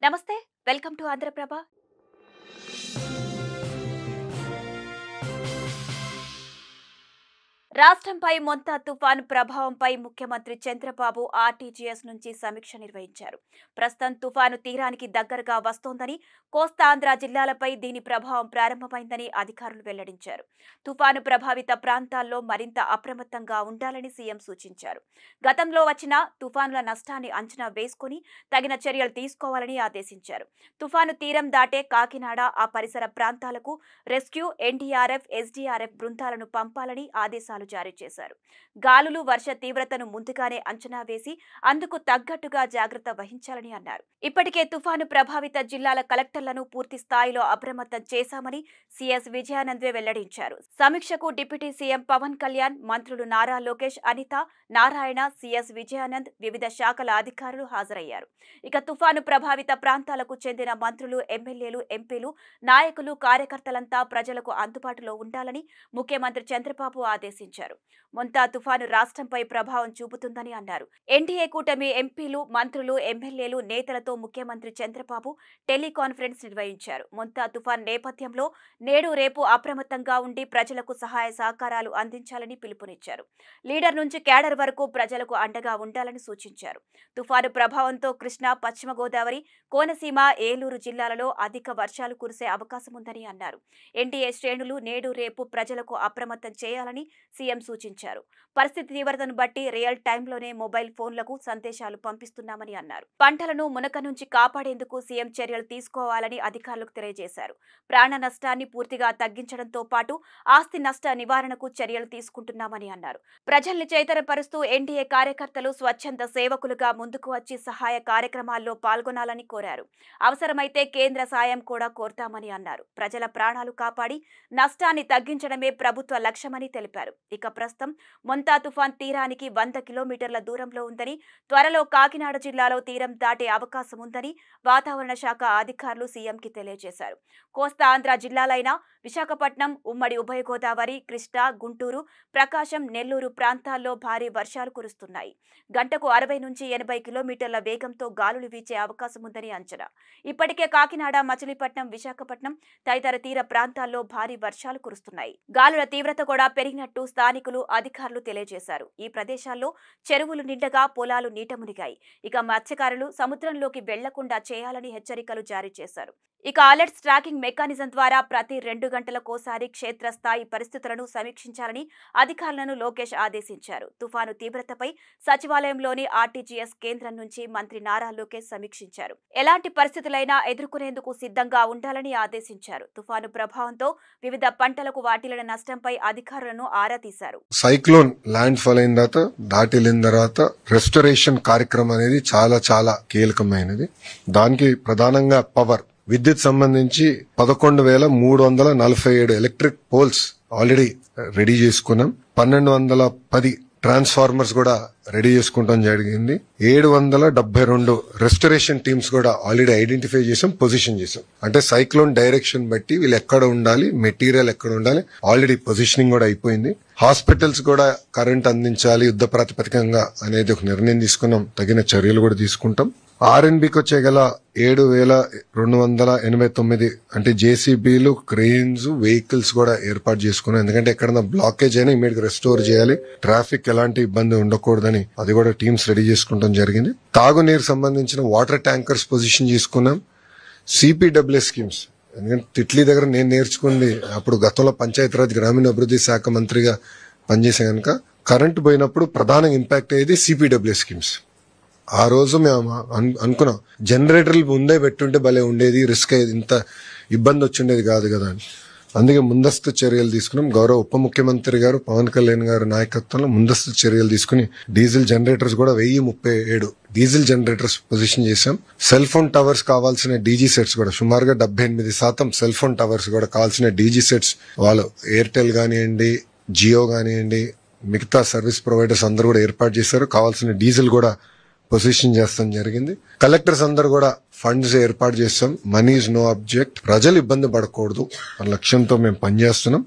నమస్తే. Welcome to Andhra Prabha. రాష్ట్రంపై Montha తుఫాను ప్రభావంపై ముఖ్యమంత్రి చంద్రబాబు ఆర్టీజీఎస్ నుంచి సమీక్ష నిర్వహించారు. ప్రస్తుతం తుఫాను తీరానికి దగ్గరగా వస్తోందని, కోస్తాంధ్ర జిల్లాలపై దీని ప్రభావం ప్రారంభమైందని అధికారులు వెల్లడించారు. తుఫాను ప్రభావిత ప్రాంతాల్లో మరింత అప్రమత్తంగా ఉండాలని సీఎం సూచించారు. గతంలో వచ్చిన తుఫానుల నష్టాన్ని అంచనా వేసుకుని తగిన చర్యలు తీసుకోవాలని ఆదేశించారు. తుఫాను తీరం దాటే కాకినాడ, ఆ పరిసర ప్రాంతాలకు రెస్క్యూ, ఎన్డీఆర్ఎఫ్, ఎస్డీఆర్ఎఫ్ బృందాలను పంపాలని ఆదేశాలు జారీ చేశారు. గాలులు, వర్ష తీవ్రతను ముందుగానే అంచనా వేసి అందుకు తగ్గట్టుగా జాగ్రత్త వహించాలని అన్నారు. ఇప్పటికే తుఫాను ప్రభావిత జిల్లాల కలెక్టర్లను పూర్తి స్థాయిలో అప్రమత్తం చేశామని సీఎస్ విజయానంద్ వెల్లడించారు. సమీక్షకు డిప్యూటీ సీఎం పవన్ కళ్యాణ్, మంత్రులు నారా లోకేష్, అనిత, నారాయణ, సీఎస్ విజయానంద్, వివిధ శాఖల అధికారులు హాజరయ్యారు. ఇక తుఫాను ప్రభావిత ప్రాంతాలకు చెందిన మంత్రులు, ఎమ్మెల్యేలు, ఎంపీలు, నాయకులు, కార్యకర్తలంతా ప్రజలకు అందుబాటులో ఉండాలని ముఖ్యమంత్రి చంద్రబాబు ఆదేశించారు. మొంతా తుఫాను రాష్ట్రంపై ప్రభావం చూపుతుందని అన్నారు. ఎన్డీఏ కూటమి ఎంపీలు, మంత్రులు, ఎమ్మెల్యేలు, నేతలతో ముఖ్యమంత్రి చంద్రబాబు టెలికాన్ఫరెన్స్ నిర్వహించారు. మొంతా తుఫాను నేపథ్యంలో నేడు రేపు అప్రమత్తంగా ఉండి ప్రజలకు సహాయ సహకారాలు అందించాలని పిలుపునిచ్చారు. లీడర్ నుంచి క్యాడర్ వరకు ప్రజలకు అండగా ఉండాలని సూచించారు. తుఫాను ప్రభావంతో కృష్ణా, పశ్చిమ గోదావరి, కోనసీమ, ఏలూరు జిల్లాలలో అధిక వర్షాలు కురిసే అవకాశం ఉందని అన్నారు. ఎన్డీఏ శ్రేణులు నేడు రేపు ప్రజలకు అప్రమత్తం చేయాలని సీఎం సూచించారు. పరిస్థితి తీవ్రతను బట్టి రియల్ టైంలోనే మొబైల్ ఫోన్లకు సందేశాలు పంపిస్తున్నామని అన్నారు. పంటలను మునక నుంచి కాపాడేందుకు సీఎం చర్యలు తీసుకోవాలని అధికారులకు తెలియజేశారు. ప్రాణ నష్టాన్ని పూర్తిగా తగ్గించడంతో పాటు ఆస్తి నష్ట నివారణకు చర్యలు తీసుకుంటున్నామని అన్నారు. ప్రజల్ని చైతన్యపరుస్తూ ఎన్డీఏ కార్యకర్తలు స్వచ్ఛంద సేవకులుగా ముందుకు వచ్చి సహాయ కార్యక్రమాల్లో పాల్గొనాలని కోరారు. అవసరమైతే కేంద్ర సాయం కూడా కోరతామని అన్నారు. ప్రజల ప్రాణాలు కాపాడి నష్టాన్ని తగ్గించడమే ప్రభుత్వ లక్ష్యమని తెలిపారు. ఇక ప్రస్తుతం మొంతా తుఫాన్ తీరానికి 100 కిలోమీటర్ల దూరంలో ఉందని, త్వరలో కాకినాడ జిల్లాలో తీరం దాటే అవకాశం ఉందని వాతావరణ శాఖ అధికారులు సీఎంకి తెలియజేశారు. కోస్తా ఆంధ్ర జిల్లాలైన విశాఖపట్నం, ఉమ్మడి ఉభయ గోదావరి, కృష్ణా, గుంటూరు, ప్రకాశం, నెల్లూరు ప్రాంతాల్లో భారీ వర్షాలు కురుస్తున్నాయి. గంటకు 60 నుంచి 80 కిలోమీటర్ల వేగంతో గాలులు వీచే అవకాశం ఉందని అంచనా. ఇప్పటికే కాకినాడ, మచిలీపట్నం, విశాఖపట్నం తదితర తీర ప్రాంతాల్లో భారీ వర్షాలు కురుస్తున్నాయి. గాలుల తీవ్రత కూడా పెరిగినట్టు స్థానికులు, అధికారులు తెలియజేశారు. ఈ ప్రదేశాల్లో చెరువులు నిండగా పొలాలు నీట మునిగాయి. ఇక మత్స్యకారులు సముద్రంలోకి వెళ్లకుండా చేయాలని హెచ్చరికలు జారీ చేశారు. ఇక అలర్ట్స్ ట్రాకింగ్ మెకానిజం ద్వారా ప్రతి 2 గంటలకోసారి క్షేత్రస్థాయి పరిస్థితులను సమీక్షించాలని అధికారులను లోకేష్ ఆదేశించారు. తుఫాను తీవ్రతపై సచివాలయంలోని ఆర్టీజీఎస్ కేంద్రం నుంచి మంత్రి నారా లోకేష్ సమీక్షించారు. ఎలాంటి పరిస్థితులైనా ఎదుర్కొనేందుకు సిద్ధంగా ఉండాలని ఆదేశించారు. తుఫాను ప్రభావంతో వివిధ పంటలకు వాటిల్లిన నష్టంపై అధికారులను ఆరా తీశారు. సైక్లోన్ ల్యాండ్ ఫాల్ అయిన తర్వాత దాటిల్లిన తర్వాత రెస్టరేషన్ కార్యక్రమం అనేది చాలా కీలకమైనది. దానికి ప్రధానంగా పవర్, విద్యుత్ సంబంధించి 11,347 ఎలక్ట్రిక్ పోల్స్ ఆల్రెడీ రెడీ చేసుకున్నాం. 1,210 ట్రాన్స్ఫార్మర్స్ కూడా రెడీ చేసుకుంటాం జరిగింది. 772 రెస్టరేషన్ టీమ్స్ కూడా ఆల్రెడీ ఐడెంటిఫై చేసాం, పొజిషన్ చేసాం. అంటే సైక్లోన్ డైరెక్షన్ బట్టి వీళ్ళు ఎక్కడ ఉండాలి, మెటీరియల్ ఎక్కడ ఉండాలి, ఆల్రెడీ పొజిషనింగ్ కూడా అయిపోయింది. హాస్పిటల్స్ కూడా కరెంట్ అందించాలి యుద్ధ ప్రాతిపదికంగా అనేది ఒక నిర్ణయం తీసుకున్నాం. తగిన చర్యలు కూడా తీసుకుంటాం. ఆర్ఎన్బికి వచ్చే గల 7,289 అంటే జేసీబీలు, క్రెయిన్స్, వెహికల్స్ కూడా ఏర్పాటు చేసుకున్నాం. ఎందుకంటే ఎక్కడన్నా బ్లాకేజ్ అయినా ఇమీడియట్ రెస్టోర్ చేయాలి, ట్రాఫిక్ ఎలాంటి ఇబ్బంది ఉండకూడదని అది కూడా టీమ్స్ రెడీ చేసుకుంటాం జరిగింది. తాగునీరు సంబంధించిన వాటర్ ట్యాంకర్స్ పొజిషన్ చేసుకున్నాం. సిపిడబ్ల్యూఎస్ స్కీమ్స్, ఎందుకంటే తిట్లీ దగ్గర నేను నేర్చుకుంది అప్పుడు గతంలో పంచాయతీరాజ్ గ్రామీణాభివృద్ధి శాఖ మంత్రిగా పనిచేసే కనుక కరెంటు పోయినప్పుడు ప్రధానంగా ఇంపాక్ట్ అయ్యేది సిపిడబ్ల్యూఎస్ స్కీమ్స్. ఆ రోజు మేము అనుకున్నాం జనరేటర్లు ముందే పెట్టుంటే భలే ఉండేది, రిస్క్ అయ్యేది, ఇంత ఇబ్బంది వచ్చిండేది కాదు కదా అని. అందుకే ముందస్తు చర్యలు తీసుకున్నాం. గౌరవ ఉప ముఖ్యమంత్రి గారు పవన్ కళ్యాణ్ గారి నాయకత్వంలో ముందస్తు చర్యలు తీసుకుని డీజిల్ జనరేటర్స్ కూడా 1037 డీజిల్ జనరేటర్స్ పొజిషన్ చేశాం. సెల్ ఫోన్ టవర్స్ కావాల్సిన డీజీ సెట్స్ కూడా సుమారుగా 78% సెల్ ఫోన్ టవర్స్ కూడా కావాల్సిన డీజీ సెట్స్ వాళ్ళు ఎయిర్టెల్ కానివ్వండి, జియో కానివ్వండి, మిగతా సర్వీస్ ప్రొవైడర్స్ అందరూ కూడా ఏర్పాటు చేశారు. కావాల్సిన డీజిల్ కూడా పొజిషన్ చేస్తాం జరిగింది. కలెక్టర్స్ అందరూ కూడా ఫండ్స్ ఏర్పాటు చేస్తాం. Money is no object. ప్రజలు ఇబ్బంది పడకూడదు అన్న లక్ష్యంతో మేము పనిచేస్తున్నాం.